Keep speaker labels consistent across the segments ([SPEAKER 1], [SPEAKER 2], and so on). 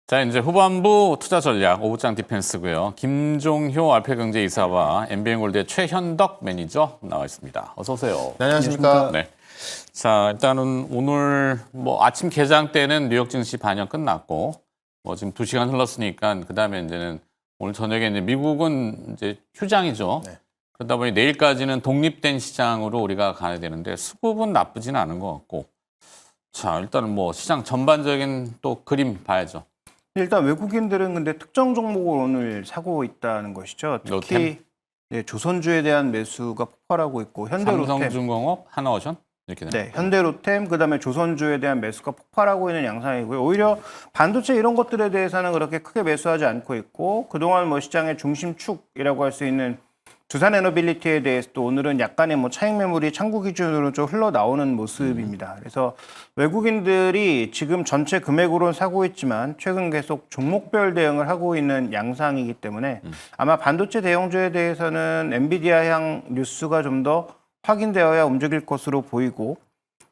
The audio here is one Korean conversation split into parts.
[SPEAKER 1] 자, 이제 후반부 투자 전략 오부장 디펜스고요. 김종효 알파경제이사와 MBN골드의 최현덕 매니저 나와 있습니다. 어서 오세요.
[SPEAKER 2] 네, 안녕하십니까.
[SPEAKER 1] 네. 자, 일단은 오늘 아침 개장 때는 뉴욕 증시 반영 끝났고 지금 2시간 흘렀으니까 그다음에 이제는 오늘 저녁에 이제 미국은 이제 휴장이죠.
[SPEAKER 2] 네.
[SPEAKER 1] 그러다 보니 내일까지는 독립된 시장으로 우리가 가야 되는데 수급은 나쁘지는 않은 것 같고. 자, 일단은 시장 전반적인 또 그림 봐야죠.
[SPEAKER 3] 일단 외국인들은 근데 특정 종목을 오늘 사고 있다는 것이죠. 특히 조선주에 대한 매수가 폭발하고 있고 현대로템,
[SPEAKER 1] 삼성중공업, 하나오션 이렇게
[SPEAKER 3] 네, 현대로템 그다음에 조선주에 대한 매수가 폭발하고 있는 양상이고요. 오히려 반도체 이런 것들에 대해서는 그렇게 크게 매수하지 않고 있고 그동안 시장의 중심축이라고 할 수 있는 두산에너빌리티에 대해서도 오늘은 약간의 차익 매물이 창구 기준으로 좀 흘러나오는 모습입니다. 그래서 외국인들이 지금 전체 금액으로는 사고 있지만 최근 계속 종목별 대응을 하고 있는 양상이기 때문에 아마 반도체 대형주에 대해서는 엔비디아향 뉴스가 좀 더 확인되어야 움직일 것으로 보이고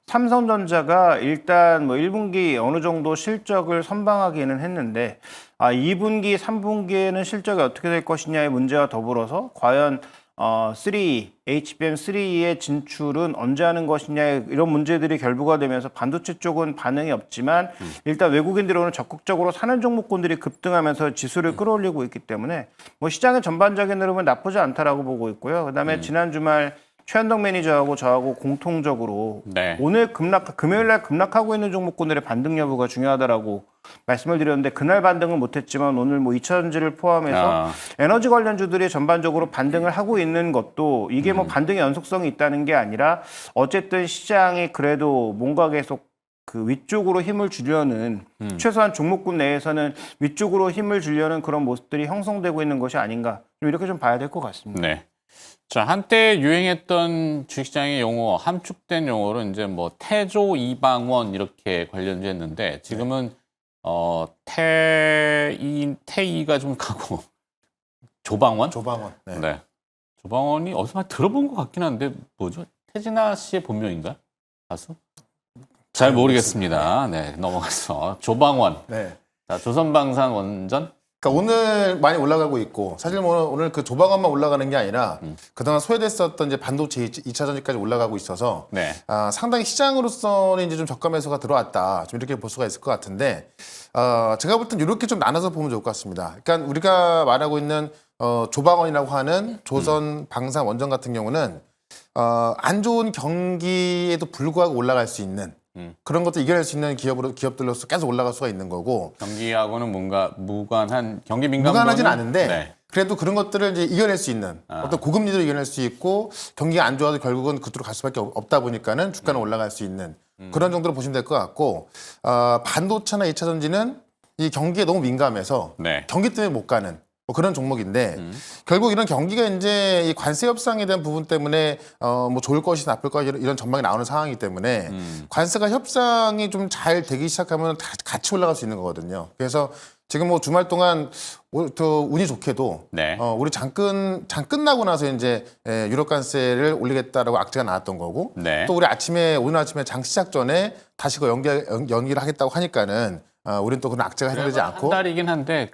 [SPEAKER 3] 삼성전자가 일단 1분기 어느 정도 실적을 선방하기는 했는데 2분기, 3분기에는 실적이 어떻게 될 것이냐의 문제와 더불어서 과연 HBM3의 진출은 언제 하는 것이냐 이런 문제들이 결부가 되면서 반도체 쪽은 반응이 없지만 일단 외국인들이 오늘 적극적으로 사는 종목군들이 급등하면서 지수를 끌어올리고 있기 때문에 시장의 전반적인 흐름은 나쁘지 않다라고 보고 있고요. 그다음에 지난 주말 최현덕 매니저하고 저하고 공통적으로 오늘 금요일 날 급락하고 있는 종목군들의 반등 여부가 중요하다라고 말씀을 드렸는데 그날 반등은 못했지만 오늘 2차전지를 포함해서 에너지 관련주들이 전반적으로 반등을 하고 있는 것도 이게 반등의 연속성이 있다는 게 아니라 어쨌든 시장이 그래도 뭔가 계속 그 위쪽으로 힘을 주려는 최소한 종목군 내에서는 위쪽으로 힘을 주려는 그런 모습들이 형성되고 있는 것이 아닌가 이렇게 좀 봐야 될 것 같습니다.
[SPEAKER 1] 네. 자, 한때 유행했던 주식시장의 용어, 함축된 용어로 이제 태조 이방원 이렇게 관련됐는데 지금은 태이가 좀 가고 조방원?
[SPEAKER 2] 조방원.
[SPEAKER 1] 네. 네. 조방원이 어디서 많이 들어본 것 같긴 한데 뭐죠? 태진아 씨의 본명인가요? 가수? 잘 모르겠습니다. 네, 넘어가서 조방원.
[SPEAKER 2] 네.
[SPEAKER 1] 자, 조선방산 원전.
[SPEAKER 2] 그러니까 오늘 많이 올라가고 있고 사실 오늘 그 조방원만 올라가는 게 아니라 그동안 소외됐었던 이제 반도체 2차 전지까지 올라가고 있어서 상당히 시장으로서는 이제 좀 저가 매수가 들어왔다. 좀 이렇게 볼 수가 있을 것 같은데 제가 볼 땐 이렇게 좀 나눠서 보면 좋을 것 같습니다. 그러니까 우리가 말하고 있는 조방원이라고 하는 조선 방산 원전 같은 경우는 안 좋은 경기에도 불구하고 올라갈 수 있는 그런 것도 이겨낼 수 있는 기업들로서 계속 올라갈 수가 있는 거고
[SPEAKER 1] 경기하고는 뭔가 무관한 경기 민감도는
[SPEAKER 2] 무관하진 않은데 그래도 그런 것들을 이제 이겨낼 수 있는 어떤 고금리도 이겨낼 수 있고 경기가 안 좋아도 결국은 그쪽으로 갈 수밖에 없다 보니까는 주가는 올라갈 수 있는 그런 정도로 보시면 될 것 같고 반도체나 2차 전지는 이 경기에 너무 민감해서 경기 때문에 못 가는 그런 종목인데 결국 이런 경기가 이제 이 관세 협상에 대한 부분 때문에 좋을 것이 나쁠 것이 이런 전망이 나오는 상황이기 때문에 관세가 협상이 좀 잘 되기 시작하면 같이 올라갈 수 있는 거거든요. 그래서 지금 주말 동안 또 운이 좋게도 우리 장 끝나고 나서 이제 유럽 관세를 올리겠다라고 악재가 나왔던 거고 또 우리 오늘 아침에 장 시작 전에 다시 연기를 하겠다고 하니까는 우리는 또 그런 악재가 해결되지 않고
[SPEAKER 1] 한 달이긴 한데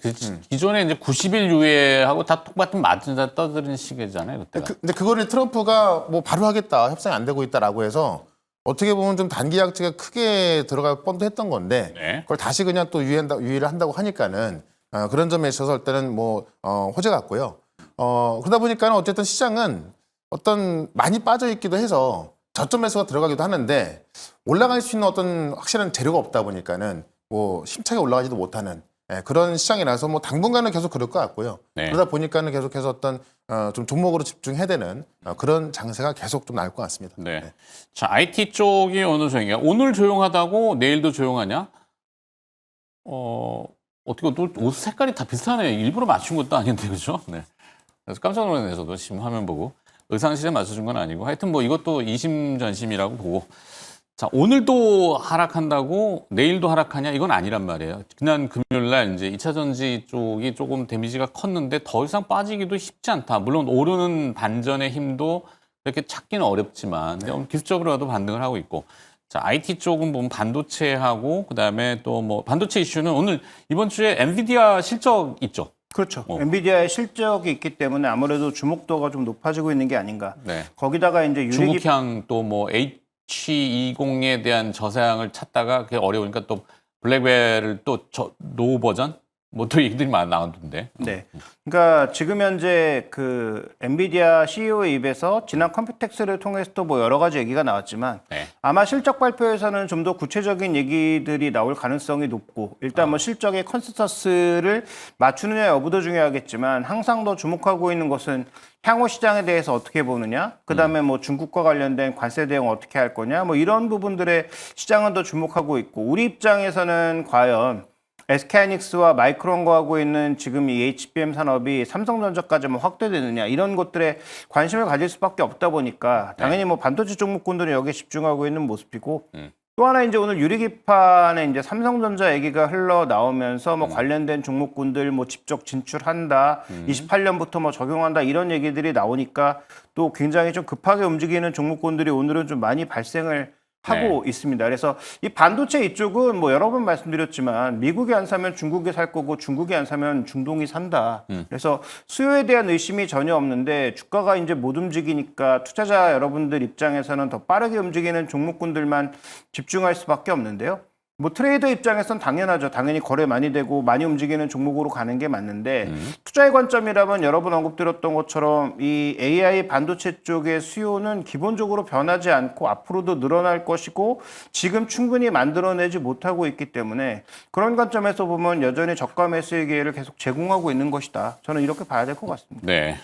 [SPEAKER 1] 기존에 이제 90일 유예하고 다 똑같은 맞은다 떠드는 시기잖아요. 그때가.
[SPEAKER 2] 근데 그거를 트럼프가 바로 하겠다 협상이 안 되고 있다라고 해서 어떻게 보면 좀 단기 악재가 크게 들어갈 뻔도 했던 건데 그걸 다시 그냥 또 유예를 한다고 하니까는 그런 점에 있어서 일단은 호재 같고요. 그러다 보니까는 어쨌든 시장은 많이 빠져 있기도 해서 저점 매수가 들어가기도 하는데 올라갈 수 있는 어떤 확실한 재료가 없다 보니까는 힘차게 올라가지도 못하는 그런 시장이라서 당분간은 계속 그럴 것 같고요. 그러다 보니까는 계속해서 어떤 좀 종목으로 집중해야 되는 그런 장세가 계속 좀 나올 것 같습니다.
[SPEAKER 1] 자, IT 쪽이 어느 정도인가? 오늘 조용하다고 내일도 조용하냐? 어떻게 또 옷 색깔이 다 비슷하네. 일부러 맞춘 것도 아닌데 그죠? 그래서 깜짝 놀랐네 저도 지금 화면 보고 의상실에 맞춰준 건 아니고 하여튼 이것도 이심전심이라고 보고. 자, 오늘도 하락한다고 내일도 하락하냐? 이건 아니란 말이에요. 지난 금요일 날 이제 2차 전지 쪽이 조금 데미지가 컸는데 더 이상 빠지기도 쉽지 않다. 물론 오르는 반전의 힘도 그렇게 찾기는 어렵지만 기술적으로라도 반등을 하고 있고. 자, IT 쪽은 보면 반도체하고 그다음에 또 뭐 반도체 이슈는 오늘 이번 주에 엔비디아 실적 있죠.
[SPEAKER 3] 그렇죠. 엔비디아의 실적이 있기 때문에 아무래도 주목도가 좀 높아지고 있는 게 아닌가.
[SPEAKER 1] 네.
[SPEAKER 3] 거기다가 이제 유리기
[SPEAKER 1] 중국향 또 뭐 H20에 대한 저사양을 찾다가 그게 어려우니까 또 블랙벨을 또 노 버전 뭐 또 얘기들이 많이 나오던데.
[SPEAKER 3] 네. 그러니까 지금 현재 그 엔비디아 CEO의 입에서 지난 컴퓨텍스를 통해서 또 뭐 여러 가지 얘기가 나왔지만
[SPEAKER 1] 네.
[SPEAKER 3] 아마 실적 발표에서는 좀 더 구체적인 얘기들이 나올 가능성이 높고 일단 뭐 실적의 컨센서스를 맞추느냐 여부도 중요하겠지만 항상 더 주목하고 있는 것은 향후 시장에 대해서 어떻게 보느냐, 그다음에 뭐 중국과 관련된 관세 대응 어떻게 할 거냐, 뭐 이런 부분들에 시장은 더 주목하고 있고 우리 입장에서는 과연 SK하이닉스와 마이크론과 하고 있는 지금 이 HBM 산업이 삼성전자까지만 확대되느냐 이런 것들에 관심을 가질 수밖에 없다 보니까 당연히 뭐 반도체 종목군들은 여기에 집중하고 있는 모습이고 또 하나 이제 오늘 유리기판에 이제 삼성전자 얘기가 흘러나오면서 뭐 관련된 종목군들 뭐 직접 진출한다, 28년부터 뭐 적용한다 이런 얘기들이 나오니까 또 굉장히 좀 급하게 움직이는 종목군들이 오늘은 좀 많이 발생을 하고 있습니다. 그래서 이 반도체 이쪽은 뭐 여러 번 말씀드렸지만 미국이 안 사면 중국이 살 거고 중국이 안 사면 중동이 산다. 그래서 수요에 대한 의심이 전혀 없는데 주가가 이제 못 움직이니까 투자자 여러분들 입장에서는 더 빠르게 움직이는 종목군들만 집중할 수밖에 없는데요. 뭐 트레이더 입장에서는 당연하죠. 당연히 거래 많이 되고 많이 움직이는 종목으로 가는 게 맞는데 투자의 관점이라면 여러 번 언급드렸던 것처럼 이 AI 반도체 쪽의 수요는 기본적으로 변하지 않고 앞으로도 늘어날 것이고 지금 충분히 만들어내지 못하고 있기 때문에 그런 관점에서 보면 여전히 저가 매수의 기회를 계속 제공하고 있는 것이다. 저는 이렇게 봐야 될 것 같습니다.
[SPEAKER 1] 네.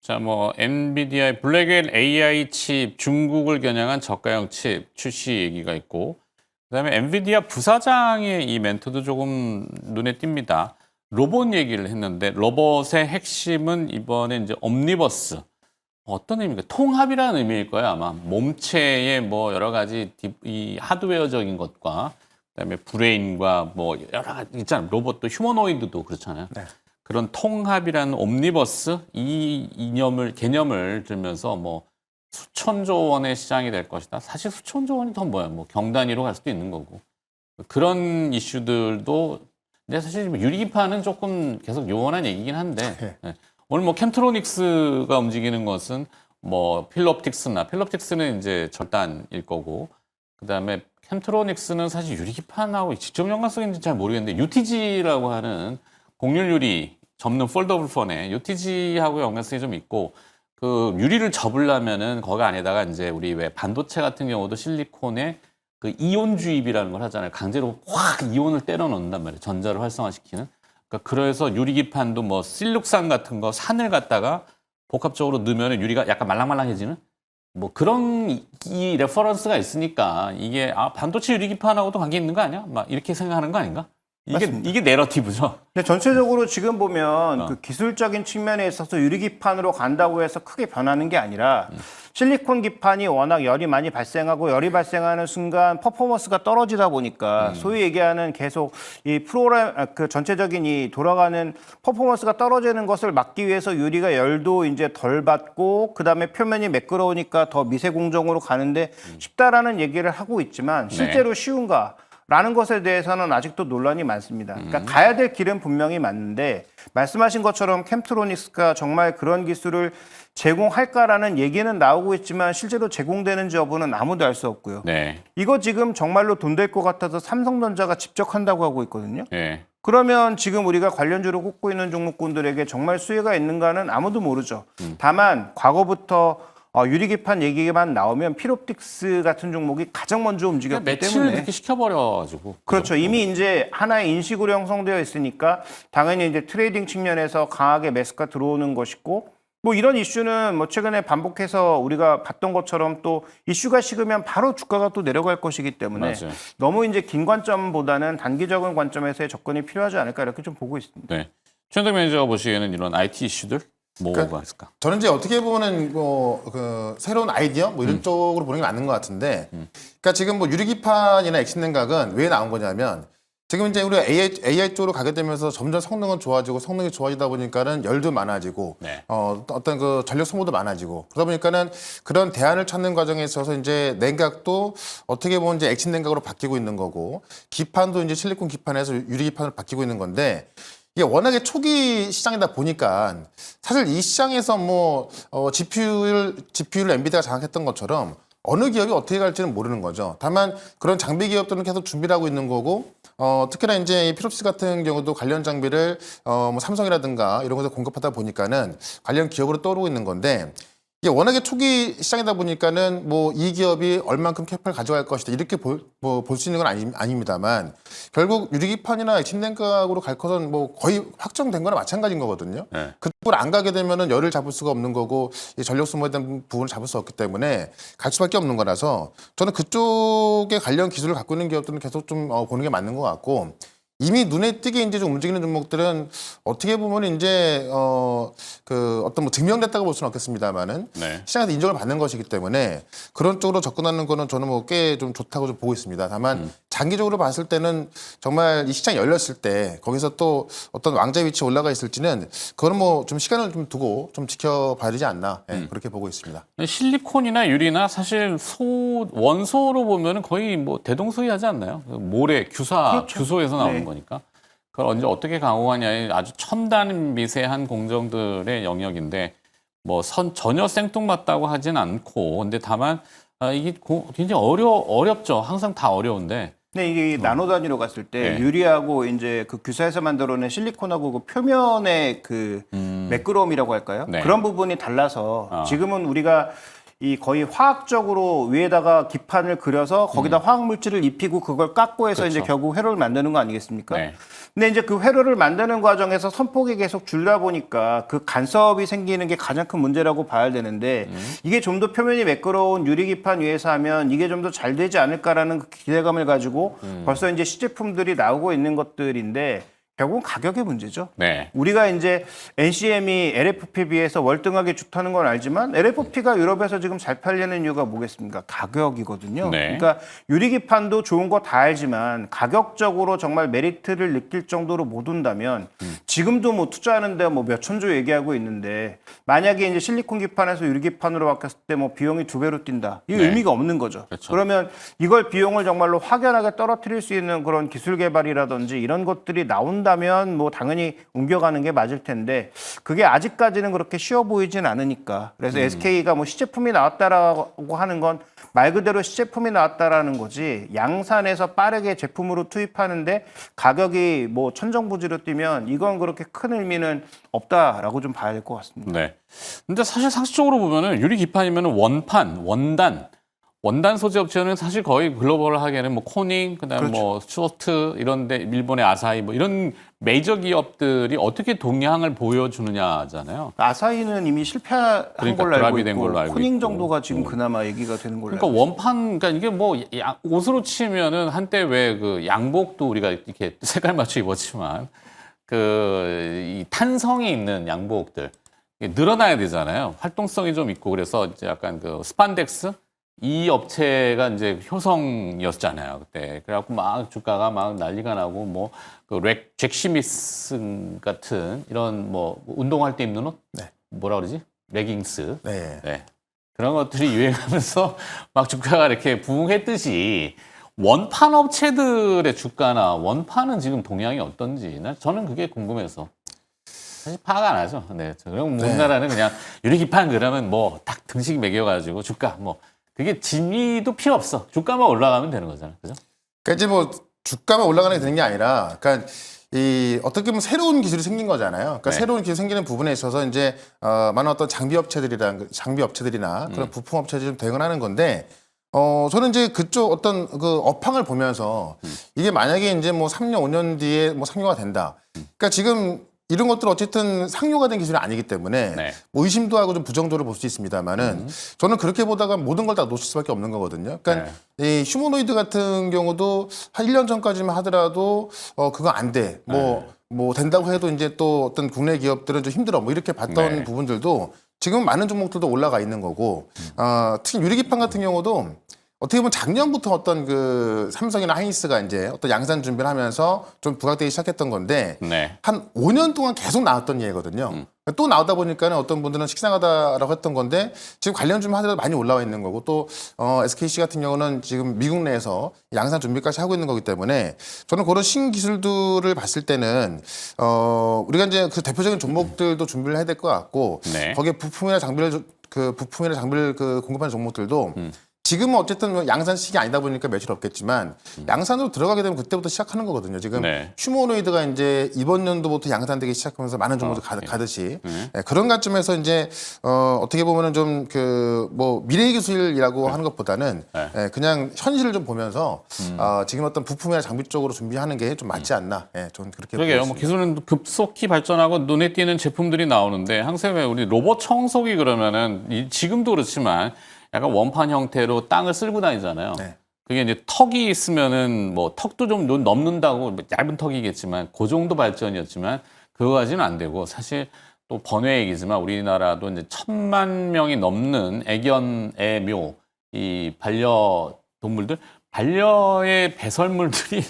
[SPEAKER 1] 자, 뭐 엔비디아의 블랙웰 AI 칩 중국을 겨냥한 저가형 칩 출시 얘기가 있고 그다음에 엔비디아 부사장의 이 멘트도 조금 눈에 띕니다. 로봇 얘기를 했는데 로봇의 핵심은 이번에 이제 옴니버스. 어떤 의미입니까? 통합이라는 의미일 거예요, 아마. 몸체의 뭐 여러 가지 이 하드웨어적인 것과 그다음에 브레인과 뭐 여러 가지 있잖아요. 로봇도 휴머노이드도 그렇잖아요.
[SPEAKER 2] 네.
[SPEAKER 1] 그런 통합이라는 옴니버스 이 개념을 들면서 뭐 수천조 원의 시장이 될 것이다. 사실 수천조 원이 더 뭐야? 뭐 경단위로 갈 수도 있는 거고. 그런 이슈들도 근데 사실 유리기판은 조금 계속 요원한 얘기긴 한데 네. 오늘 뭐 캠트로닉스가 움직이는 것은 뭐 필rop틱스는 이제 절단일 거고 그다음에 캠트로닉스는 사실 유리기판하고 직접 연관성이 있는지 잘 모르겠는데 UTG라고 하는 곡률 유리 접는 폴더블 폰에 UTG하고 연관성이 좀 있고 그 유리를 접으려면은 거기 안에다가 이제 우리 왜 반도체 같은 경우도 실리콘에 그 이온 주입이라는 걸 하잖아요. 강제로 확 이온을 때려 넣는단 말이에요. 전자를 활성화시키는. 그러니까 그래서 유리기판도 뭐 실룩산 같은 거 산을 갖다가 복합적으로 넣으면 유리가 약간 말랑말랑해지는 뭐 그런 이 레퍼런스가 있으니까 이게 반도체 유리기판하고도 관계 있는 거 아니야? 막 이렇게 생각하는 거 아닌가? 이게 내러티브죠.
[SPEAKER 3] 근데 전체적으로 지금 보면 그 기술적인 측면에 있어서 유리기판으로 간다고 해서 크게 변하는 게 아니라 실리콘 기판이 워낙 열이 많이 발생하고 열이 발생하는 순간 퍼포먼스가 떨어지다 보니까 소위 얘기하는 계속 이 그 전체적인 이 돌아가는 퍼포먼스가 떨어지는 것을 막기 위해서 유리가 열도 이제 덜 받고 그다음에 표면이 매끄러우니까 더 미세 공정으로 가는데 쉽다라는 얘기를 하고 있지만 실제로 쉬운가? 라는 것에 대해서는 아직도 논란이 많습니다. 그러니까 가야 될 길은 분명히 맞는데 말씀하신 것처럼 캠트로닉스가 정말 그런 기술을 제공할까라는 얘기는 나오고 있지만 실제로 제공되는지 여부는 아무도 알 수 없고요.
[SPEAKER 1] 네.
[SPEAKER 3] 이거 지금 정말로 돈 될 것 같아서 삼성전자가 직접 한다고 하고 있거든요.
[SPEAKER 1] 네.
[SPEAKER 3] 그러면 지금 우리가 관련주로 꼽고 있는 종목군들에게 정말 수혜가 있는가는 아무도 모르죠. 다만 과거부터 유리기판 얘기만 나오면 필옵틱스 같은 종목이 가장 먼저 움직였기
[SPEAKER 1] 매치를
[SPEAKER 3] 때문에
[SPEAKER 1] 이렇게 시켜버려가지고.
[SPEAKER 3] 그렇죠. 이미 이제 하나의 인식으로 형성되어 있으니까 당연히 이제 트레이딩 측면에서 강하게 매수가 들어오는 것이고 뭐 이런 이슈는 뭐 최근에 반복해서 우리가 봤던 것처럼 또 이슈가 식으면 바로 주가가 또 내려갈 것이기 때문에
[SPEAKER 1] 맞아요.
[SPEAKER 3] 너무 이제 긴 관점보다는 단기적인 관점에서의 접근이 필요하지 않을까 이렇게 좀 보고 있습니다.
[SPEAKER 1] 네. 최현덕 매니저가 보시기에는 이런 IT 이슈들 뭐가 있을까?
[SPEAKER 2] 저는 이제 어떻게 보면 그 새로운 아이디어 뭐 이런 쪽으로 보는 게 맞는 것 같은데, 그러니까 지금 뭐 유리기판이나 액신 냉각은 왜 나온 거냐면 지금 이제 우리가 AI 쪽으로 가게 되면서 점점 성능은 좋아지고 성능이 좋아지다 보니까는 열도 많아지고
[SPEAKER 1] 네.
[SPEAKER 2] 어떤 그 전력 소모도 많아지고 그러다 보니까는 그런 대안을 찾는 과정에 있어서 이제 냉각도 어떻게 보면 이제 액친 냉각으로 바뀌고 있는 거고 기판도 이제 실리콘 기판에서 유리 기판으로 바뀌고 있는 건데 이게 워낙에 초기 시장이다 보니까 사실 이 시장에서 뭐 GPU를 엔비디아가 장악했던 것처럼 어느 기업이 어떻게 갈지는 모르는 거죠. 다만 그런 장비 기업들은 계속 준비를 하고 있는 거고 특히나 이제 이 필립스 같은 경우도 관련 장비를 뭐 삼성이라든가 이런 곳에 공급하다 보니까는 관련 기업으로 떠오르고 있는 건데 이게 워낙에 초기 시장이다 보니까는 뭐 이 기업이 얼만큼 캐파를 가져갈 것이다 이렇게 볼 수 있는 건 아닙니다만 결국 유리기판이나 액침냉각으로 갈 것은 뭐 거의 확정된 거나 마찬가지인 거거든요.
[SPEAKER 1] 네.
[SPEAKER 2] 그쪽으로 안 가게 되면은 열을 잡을 수가 없는 거고 이 전력 소모에 대한 부분을 잡을 수 없기 때문에 갈 수밖에 없는 거라서 저는 그쪽에 관련 기술을 갖고 있는 기업들은 계속 좀 보는 게 맞는 것 같고. 이미 눈에 띄게 이제 좀 움직이는 종목들은 어떻게 보면 이제 그 어떤 뭐 증명됐다고 볼 수는 없겠습니다만은
[SPEAKER 1] 네.
[SPEAKER 2] 시장에서 인정을 받는 것이기 때문에 그런 쪽으로 접근하는 거는 저는 뭐 꽤 좀 좋다고 좀 보고 있습니다. 다만 장기적으로 봤을 때는 정말 이 시장이 열렸을 때 거기서 또 어떤 왕자 위치에 올라가 있을지는 그거는 뭐 좀 시간을 좀 두고 좀 지켜봐야 되지 않나 그렇게 보고 있습니다.
[SPEAKER 1] 실리콘이나 유리나 사실 원소로 보면은 거의 뭐 대동소이하지 않나요? 모래, 규소에서 나오는
[SPEAKER 3] 네.
[SPEAKER 1] 거니까. 그걸 언제 어떻게 강화하냐에 아주 첨단 미세한 공정들의 영역인데 뭐 전혀 생뚱맞다고 하진 않고 근데 다만 이게 굉장히 어렵죠. 항상 다 어려운데.
[SPEAKER 3] 근데 이게 나노 단위로 갔을 때
[SPEAKER 1] 네.
[SPEAKER 3] 유리하고 이제 그 규사에서 만들어낸 실리콘하고 그 표면의 그 매끄러움이라고 할까요?
[SPEAKER 1] 네.
[SPEAKER 3] 그런 부분이 달라서 지금은 우리가 이 거의 화학적으로 위에다가 기판을 그려서 거기다 화학 물질을 입히고 그걸 깎고 해서 이제
[SPEAKER 1] 그렇죠.
[SPEAKER 3] 결국 회로를 만드는 거 아니겠습니까?
[SPEAKER 1] 네.
[SPEAKER 3] 근데 이제 그 회로를 만드는 과정에서 선폭이 계속 줄다 보니까 그 간섭이 생기는 게 가장 큰 문제라고 봐야 되는데 이게 좀 더 표면이 매끄러운 유리기판 위에서 하면 이게 좀 더 잘 되지 않을까라는 그 기대감을 가지고 벌써 이제 시제품들이 나오고 있는 것들인데 결국은 가격의 문제죠.
[SPEAKER 1] 네.
[SPEAKER 3] 우리가 이제 NCM이 LFP에 비해서 월등하게 좋다는 건 알지만 LFP가 유럽에서 지금 잘 팔리는 이유가 뭐겠습니까? 가격이거든요.
[SPEAKER 1] 네.
[SPEAKER 3] 그러니까 유리기판도 좋은 거 다 알지만 가격적으로 정말 메리트를 느낄 정도로 못 온다면 지금도 뭐 투자하는데 뭐 몇 천조 얘기하고 있는데 만약에 이제 실리콘 기판에서 유리기판으로 바뀌었을 때 뭐 비용이 2배로 뛴다. 이
[SPEAKER 1] 네.
[SPEAKER 3] 의미가 없는 거죠.
[SPEAKER 1] 그렇죠.
[SPEAKER 3] 그러면 이걸 비용을 정말로 확연하게 떨어뜨릴 수 있는 그런 기술 개발이라든지 이런 것들이 나온다면 뭐 당연히 옮겨가는 게 맞을 텐데 그게 아직까지는 그렇게 쉬워 보이진 않으니까 그래서 SK가 뭐 시제품이 나왔다라고 하는 건 말 그대로 시제품이 나왔다라는 거지 양산에서 빠르게 제품으로 투입하는데 가격이 뭐 천정부지로 뛰면 이건 그렇게 큰 의미는 없다라고 좀 봐야 될 것 같습니다.
[SPEAKER 1] 네. 근데 사실 상식적으로 보면은 유리 기판이면 원단 소재 업체는 사실 거의 글로벌하게는 뭐 코닝, 그다음에
[SPEAKER 3] 그렇죠.
[SPEAKER 1] 뭐 슈어트 이런데 일본의 아사히 뭐 이런 메이저 기업들이 어떻게 동향을 보여주느냐잖아요.
[SPEAKER 3] 아사히는 이미 실패한
[SPEAKER 1] 그러니까
[SPEAKER 3] 걸로 알고
[SPEAKER 1] 드랍이 된
[SPEAKER 3] 있고
[SPEAKER 1] 걸로 알고
[SPEAKER 3] 코닝
[SPEAKER 1] 있고.
[SPEAKER 3] 정도가 지금 그나마 얘기가 되는 걸로
[SPEAKER 1] 그러니까
[SPEAKER 3] 알고
[SPEAKER 1] 원판, 그러니까 이게 뭐 옷으로 치면은 한때 왜 그 양복도 우리가 이렇게 색깔 맞춰 입었지만 이 탄성이 있는 양복들 이게 늘어나야 되잖아요. 활동성이 좀 있고 그래서 이제 약간 그 스판덱스 이 업체가 이제 효성이었잖아요 그때. 그래갖고 막 주가가 막 난리가 나고 뭐그 잭 스미스 같은 이런 뭐 운동할 때 입는 옷,
[SPEAKER 2] 네.
[SPEAKER 1] 뭐라 그러지? 레깅스.
[SPEAKER 2] 네.
[SPEAKER 1] 네. 그런 것들이 유행하면서 막 주가가 이렇게 부흥했듯이 원판 업체들의 주가나 원판은 지금 동향이 어떤지 저는 그게 궁금해서 사실 파악 안 하죠. 네. 그럼 우리나라는 그냥 유리기판 그러면 뭐 딱 등식 매겨가지고 주가 뭐 그게 진위도 필요 없어. 주가만 올라가면 되는 거잖아요. 그죠?
[SPEAKER 2] 그러니까 이제 뭐 주가만 올라가는 게 되는 게 아니라, 그러니까 이 어떻게 보면 새로운 기술이 생긴 거잖아요. 그러니까
[SPEAKER 1] 네.
[SPEAKER 2] 새로운 기술이 생기는 부분에 있어서 이제 많은 어떤 장비 업체들이나 그런 부품 업체들이 좀 대응을 하는 건데, 저는 이제 그쪽 어떤 그 업황을 보면서 이게 만약에 이제 뭐 3년, 5년 뒤에 뭐 상용화 된다. 그러니까 지금 이런 것들은 어쨌든 상용화 된 기술이 아니기 때문에
[SPEAKER 1] 네.
[SPEAKER 2] 뭐 의심도 하고 좀 부정적으로 볼 수 있습니다만은 저는 그렇게 보다가 모든 걸 다 놓칠 수밖에 없는 거거든요. 그러니까 이 휴머노이드 같은 경우도 한 1년 전까지만 하더라도 그거 안 돼. 뭐 된다고 해도 이제 또 어떤 국내 기업들은 좀 힘들어. 뭐 이렇게 봤던
[SPEAKER 1] 네.
[SPEAKER 2] 부분들도 지금 많은 종목들도 올라가 있는 거고 특히 유리기판 같은 경우도 어떻게 보면 작년부터 어떤 그 삼성이나 하이닉스가 이제 어떤 양산 준비를 하면서 좀 부각되기 시작했던 건데
[SPEAKER 1] 네.
[SPEAKER 2] 한 5년 동안 계속 나왔던 예거든요. 또 나오다 보니까는 어떤 분들은 식상하다라고 했던 건데 지금 관련 좀 하더라도 많이 올라와 있는 거고 또 SKC 같은 경우는 지금 미국 내에서 양산 준비까지 하고 있는 거기 때문에 저는 그런 신기술들을 봤을 때는 우리가 이제 그 대표적인 종목들도 준비를 해야 될 것 같고
[SPEAKER 1] 네.
[SPEAKER 2] 거기에 부품이나 장비를 그 공급하는 종목들도 지금은 어쨌든 뭐 양산 시기 아니다 보니까 매출 없겠지만 양산으로 들어가게 되면 그때부터 시작하는 거거든요. 지금
[SPEAKER 1] 네.
[SPEAKER 2] 휴머노이드가 이제 이번 연도부터 양산되기 시작하면서 많은 종목들 가듯이 그런 관점에서 이제 어떻게 보면은 좀 그 뭐 미래 기술이라고 하는 것보다는 그냥 현실을 좀 보면서 지금 어떤 부품이나 장비 쪽으로 준비하는 게 좀 맞지 않나. 저는 그렇게 보고
[SPEAKER 1] 그러게요. 뭐
[SPEAKER 2] 있습니다.
[SPEAKER 1] 기술은 급속히 발전하고 눈에 띄는 제품들이 나오는데 항상 왜 우리 로봇 청소기 그러면은 지금도 그렇지만 약간 원판 형태로 땅을 쓸고 다니잖아요.
[SPEAKER 2] 네.
[SPEAKER 1] 그게 이제 턱이 있으면은 뭐 턱도 좀 넘는다고 얇은 턱이겠지만 그 정도 발전이었지만 그거까지는 안 되고 사실 또 번외 얘기지만 우리나라도 이제 1,000만 명이 넘는 애견, 묘, 이 반려동물들, 반려의 배설물들이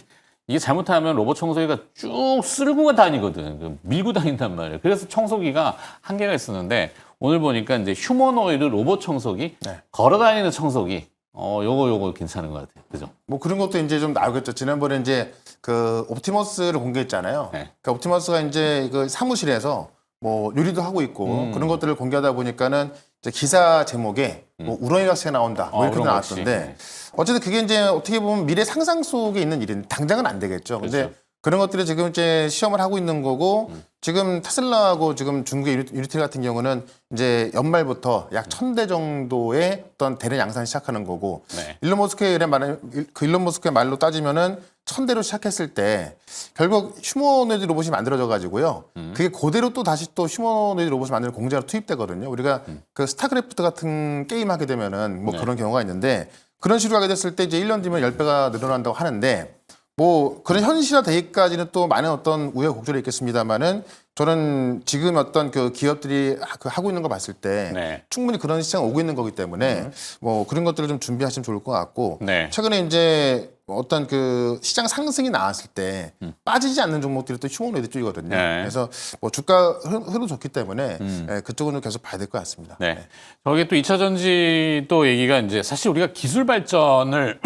[SPEAKER 1] 이게 잘못하면 로봇 청소기가 쭉 쓸고 다니거든. 밀고 다닌단 말이에요. 그래서 청소기가 한계가 있었는데 오늘 보니까 이제 휴머노이드 로봇 청소기, 걸어다니는 청소기, 요거 괜찮은 것 같아요. 그죠?
[SPEAKER 2] 뭐 그런 것도 이제 좀 나오겠죠. 지난번에 이제 그 옵티머스를 공개했잖아요.
[SPEAKER 1] 네.
[SPEAKER 2] 그러니까 옵티머스가 이제 그 사무실에서 뭐 요리도 하고 있고 그런 것들을 공개하다 보니까는 이제 기사 제목에 뭐 우렁이 낚시가 나온다 뭐 이렇게
[SPEAKER 1] 우렁이 낚시.
[SPEAKER 2] 나왔던데
[SPEAKER 1] 네.
[SPEAKER 2] 어쨌든 그게 이제 어떻게 보면 미래 상상 속에 있는 일은 당장은 안 되겠죠. 근데
[SPEAKER 1] 그렇죠.
[SPEAKER 2] 그런 것들이 지금 이제 시험을 하고 있는 거고 지금 테슬라하고 지금 중국의 유니텔 같은 경우는 이제 연말부터 약 1,000대 정도의 어떤 대량 양산 시작하는 거고
[SPEAKER 1] 네.
[SPEAKER 2] 일론 머스크의 말로 따지면은 1,000대로 시작했을 때 결국 휴머노이드 로봇이 만들어져 가지고요. 그게 그대로 또 다시 또 휴머노이드 로봇을 만드는 공장으로 투입되거든요. 우리가 그 스타크래프트 같은 게임 하게 되면은 뭐 그런 경우가 있는데 그런 식으로 하게 됐을 때 이제 1년 뒤면 10배가 늘어난다고 하는데 뭐 그런 현실화 되기까지는 또 많은 어떤 우여곡절이 있겠습니다만은 저는 지금 어떤 그 기업들이 하고 있는 거 봤을 때
[SPEAKER 1] 네.
[SPEAKER 2] 충분히 그런 시장 오고 있는 거기 때문에 뭐 그런 것들을 좀 준비하시면 좋을 것 같고
[SPEAKER 1] 네.
[SPEAKER 2] 최근에 이제 어떤 그 시장 상승이 나왔을 때 빠지지 않는 종목들이 또 휴머노이드 쪽이거든요.
[SPEAKER 1] 네.
[SPEAKER 2] 그래서 뭐 주가 흐름 좋기 때문에 그쪽은 좀 계속 봐야 될 것 같습니다.
[SPEAKER 1] 네. 저게 또 2차 전지 또 얘기가 이제 사실 우리가 기술 발전을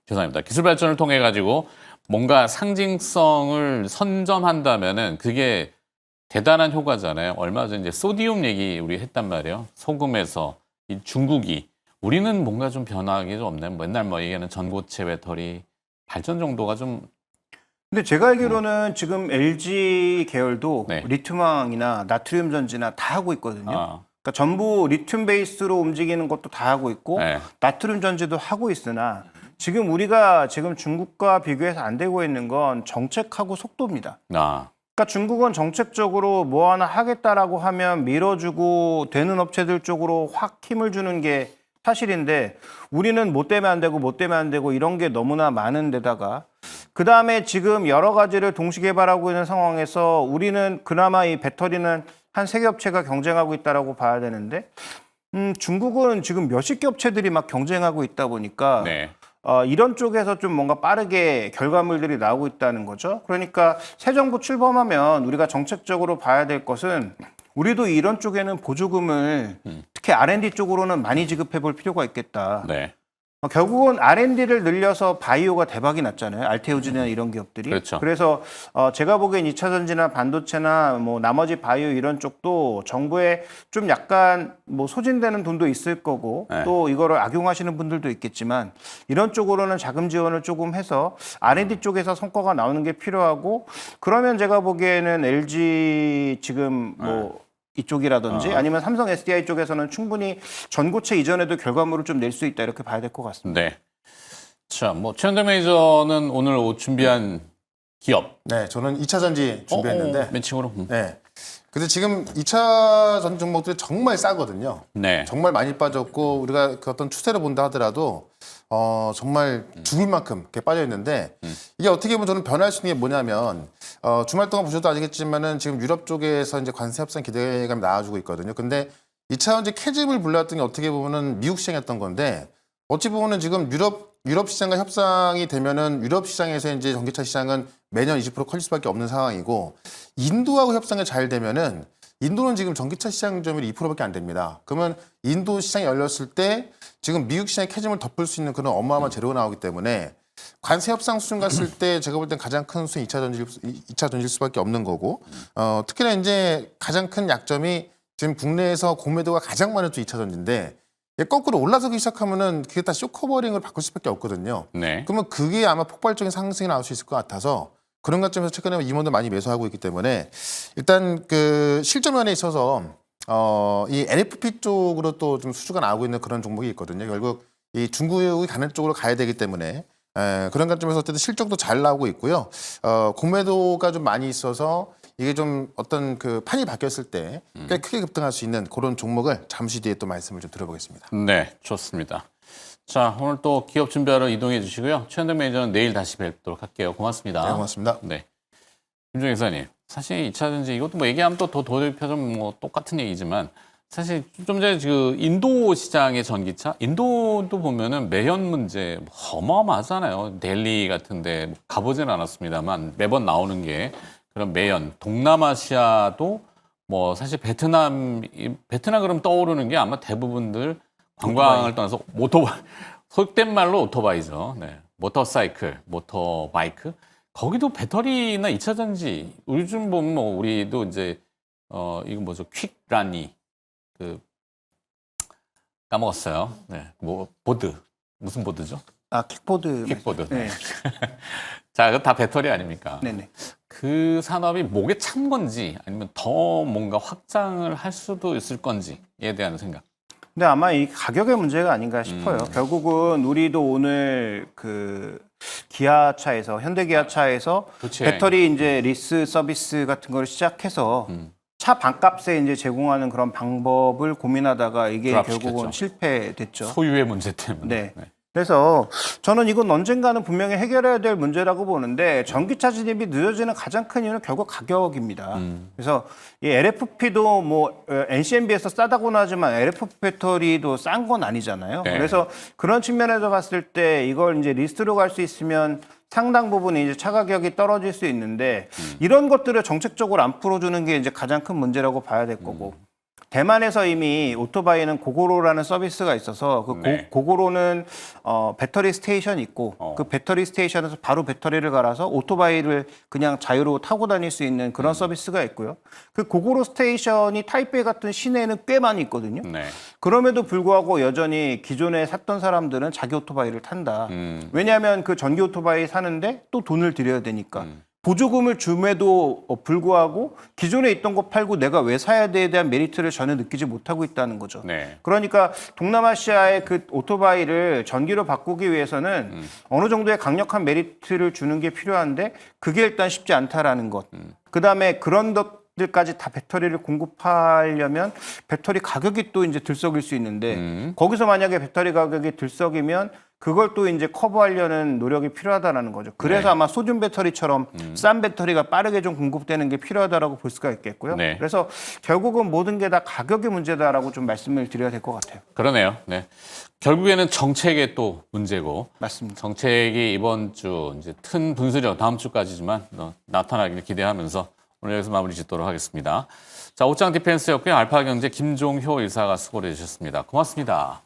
[SPEAKER 1] 죄송합니다. 기술 발전을 통해 가지고 뭔가 상징성을 선점한다면은 그게 대단한 효과잖아요. 얼마 전에 이제 소디움 얘기 우리 했단 말이에요. 소금에서 이 중국이 우리는 뭔가 좀 변화하기 좀 없나요? 맨날 뭐 얘기하는 전고체 배터리 발전 정도가 좀
[SPEAKER 3] 근데 제가 알기로는 지금 LG 계열도
[SPEAKER 1] 네.
[SPEAKER 3] 리튬왕이나 나트륨 전지나 다 하고 있거든요. 그러니까 전부 리튬 베이스로 움직이는 것도 다 하고 있고
[SPEAKER 1] 네.
[SPEAKER 3] 나트륨 전지도 하고 있으나 지금 우리가 지금 중국과 비교해서 안 되고 있는 건 정책하고 속도입니다. 그러니까 중국은 정책적으로 뭐 하나 하겠다라고 하면 밀어주고 되는 업체들 쪽으로 확 힘을 주는 게 사실인데 우리는 못 되면 안 되고 못 되면 안 되고 이런 게 너무나 많은 데다가 그다음에 지금 여러 가지를 동시 개발하고 있는 상황에서 우리는 그나마 이 배터리는 한 3개 업체가 경쟁하고 있다라고 봐야 되는데 중국은 지금 몇십 개 업체들이 막 경쟁하고 있다 보니까
[SPEAKER 1] 네.
[SPEAKER 3] 이런 쪽에서 좀 뭔가 빠르게 결과물들이 나오고 있다는 거죠. 그러니까 새 정부 출범하면 우리가 정책적으로 봐야 될 것은 우리도 이런 쪽에는 보조금을 특히 R&D 쪽으로는 많이 지급해 볼 필요가 있겠다.
[SPEAKER 1] 네.
[SPEAKER 3] 결국은 R&D를 늘려서 바이오가 대박이 났잖아요. 알테오진이나 이런 기업들이.
[SPEAKER 1] 그렇죠.
[SPEAKER 3] 그래서 제가 보기엔 2차 전지나 반도체나 뭐 나머지 바이오 이런 쪽도 정부에 좀 약간 뭐 소진되는 돈도 있을 거고
[SPEAKER 1] 네.
[SPEAKER 3] 또 이거를 악용하시는 분들도 있겠지만 이런 쪽으로는 자금 지원을 조금 해서 R&D 쪽에서 성과가 나오는 게 필요하고 그러면 제가 보기에는 LG 지금 뭐 이쪽이라든지 아니면 삼성 SDI 쪽에서는 충분히 전고체 이전에도 결과물을 좀 낼 수 있다 이렇게 봐야 될 것 같습니다.
[SPEAKER 1] 네. 자, 뭐 최현대 매니저는 오늘 준비한 기업.
[SPEAKER 2] 네, 저는 2차 전지 준비했는데
[SPEAKER 1] 매칭으로.
[SPEAKER 2] 네. 근데 지금 2차 전지 종목들이 정말 싸거든요.
[SPEAKER 1] 네.
[SPEAKER 2] 정말 많이 빠졌고 우리가 그 어떤 추세를 본다 하더라도 정말 죽을 만큼 이렇게 빠져 있는데 이게 어떻게 보면 저는 변할 수 있는 게 뭐냐면 주말 동안 보셔도 아시겠지만은 지금 유럽 쪽에서 이제 관세 협상 기대감이 나와주고 있거든요. 근데 2차 전지 캐즘을 불렀던 게 어떻게 보면은 미국 시장이었던 건데 어찌 보면은 지금 유럽 시장과 협상이 되면은 유럽 시장에서 이제 전기차 시장은 매년 20% 커질 수밖에 없는 상황이고 인도하고 협상이 잘 되면은 인도는 지금 전기차 시장 점유율이 2%밖에 안 됩니다. 그러면 인도 시장이 열렸을 때 지금 미국 시장의 캐즘을 덮을 수 있는 그런 어마어마한 재료가 나오기 때문에 관세 협상 수준 갔을 때 제가 볼 땐 가장 큰 수는 2차 전지일 수밖에 없는 거고 특히나 이제 가장 큰 약점이 지금 국내에서 공매도가 가장 많은 또 2차 전지인데 거꾸로 올라서기 시작하면은 그게 다 쇼커버링을 바꿀 수밖에 없거든요.
[SPEAKER 1] 네.
[SPEAKER 2] 그러면 그게 아마 폭발적인 상승이 나올 수 있을 것 같아서 그런 관점에서 최근에 임원도 많이 매수하고 있기 때문에 일단 그 실적 면에 있어서 이 LFP 쪽으로 또 좀 수주가 나오고 있는 그런 종목이 있거든요. 결국 이 중국이 가는 쪽으로 가야 되기 때문에 그런 관점에서 어쨌든 실적도 잘 나오고 있고요. 공매도가 좀 많이 있어서 이게 좀 어떤 그 판이 바뀌었을 때 꽤 크게 급등할 수 있는 그런 종목을 잠시 뒤에 또 말씀을 좀 드려보겠습니다.
[SPEAKER 1] 네, 좋습니다. 자, 오늘 또 기업 준비하러 이동해 주시고요. 최현덕 매니저는 내일 다시 뵙도록 할게요. 고맙습니다.
[SPEAKER 2] 네, 고맙습니다.
[SPEAKER 1] 네. 김종희 기사님, 사실 2차 전지 이것도 뭐 얘기하면 또 도입표좀 뭐 똑같은 얘기지만 사실 좀 전에 그 인도 시장의 전기차, 인도도 보면은 매연 문제 어마어마하잖아요. 델리 같은데 뭐 가보지는 않았습니다만 매번 나오는 게 그런 매연. 동남아시아도 뭐 사실 베트남 그럼 떠오르는 게 아마 대부분들 관광을 떠나서 오토바이, 속된 말로 오토바이죠. 네. 모터사이클, 모터바이크. 거기도 배터리나 2차 전지, 요즘 보면 뭐 우리도 이제, 이거 뭐죠? 퀵라니. 까먹었어요. 네. 뭐, 보드. 무슨 보드죠?
[SPEAKER 3] 킥보드.
[SPEAKER 1] 킥보드.
[SPEAKER 3] 네.
[SPEAKER 1] 자, 그거 다 배터리 아닙니까?
[SPEAKER 3] 네네.
[SPEAKER 1] 그 산업이 목에 찬 건지 아니면 더 뭔가 확장을 할 수도 있을 건지에 대한 생각.
[SPEAKER 3] 근데 아마 이 가격의 문제가 아닌가 싶어요. 결국은 우리도 오늘 그 기아차에서 현대기아차에서
[SPEAKER 1] 그치.
[SPEAKER 3] 배터리 이제 리스 서비스 같은 걸 시작해서 차 반값에 이제 제공하는 그런 방법을 고민하다가 이게
[SPEAKER 1] 드랍시켰죠.
[SPEAKER 3] 결국은 실패됐죠.
[SPEAKER 1] 소유의 문제 때문에.
[SPEAKER 3] 네. 그래서 저는 이건 언젠가는 분명히 해결해야 될 문제라고 보는데 전기차 진입이 늦어지는 가장 큰 이유는 결국 가격입니다. 그래서 이 LFP도 뭐 NCNB에서 싸다고는 하지만 LFP 배터리도 싼 건 아니잖아요.
[SPEAKER 1] 네.
[SPEAKER 3] 그래서 그런 측면에서 봤을 때 이걸 이제 리스트로 갈 수 있으면 상당 부분이 이제 차 가격이 떨어질 수 있는데 이런 것들을 정책적으로 안 풀어주는 게 이제 가장 큰 문제라고 봐야 될 거고. 대만에서 이미 오토바이는 고고로라는 서비스가 있어서 그
[SPEAKER 1] 네.
[SPEAKER 3] 고고로는 배터리 스테이션이 있고 그 배터리 스테이션에서 바로 배터리를 갈아서 오토바이를 그냥 자유로 타고 다닐 수 있는 그런 서비스가 있고요. 그 고고로 스테이션이 타이베이 같은 시내에는 꽤 많이 있거든요.
[SPEAKER 1] 네.
[SPEAKER 3] 그럼에도 불구하고 여전히 기존에 샀던 사람들은 자기 오토바이를 탄다. 왜냐하면 그 전기 오토바이 사는데 또 돈을 들여야 되니까. 보조금을 줌에도 불구하고 기존에 있던 거 팔고 내가 왜 사야 돼에 대한 메리트를 전혀 느끼지 못하고 있다는 거죠.
[SPEAKER 1] 네.
[SPEAKER 3] 그러니까 동남아시아의 그 오토바이를 전기로 바꾸기 위해서는 어느 정도의 강력한 메리트를 주는 게 필요한데 그게 일단 쉽지 않다라는 것. 그다음에 그런 것들까지 다 배터리를 공급하려면 배터리 가격이 또 이제 들썩일 수 있는데 거기서 만약에 배터리 가격이 들썩이면 그걸 또 이제 커버하려는 노력이 필요하다라는 거죠. 그래서
[SPEAKER 1] 네.
[SPEAKER 3] 아마 소듐 배터리처럼 싼 배터리가 빠르게 좀 공급되는 게 필요하다라고 볼 수가 있겠고요.
[SPEAKER 1] 네.
[SPEAKER 3] 그래서 결국은 모든 게 다 가격의 문제다라고 좀 말씀을 드려야 될 것 같아요.
[SPEAKER 1] 그러네요. 네. 결국에는 정책의 또 문제고
[SPEAKER 3] 맞습니다.
[SPEAKER 1] 정책이 이번 주 이제 큰 분수령 다음 주까지지만 나타나기를 기대하면서 오늘 여기서 마무리 짓도록 하겠습니다. 자, 옷장 디펜스였고요. 알파경제 김종효 이사가 수고를 해주셨습니다. 고맙습니다.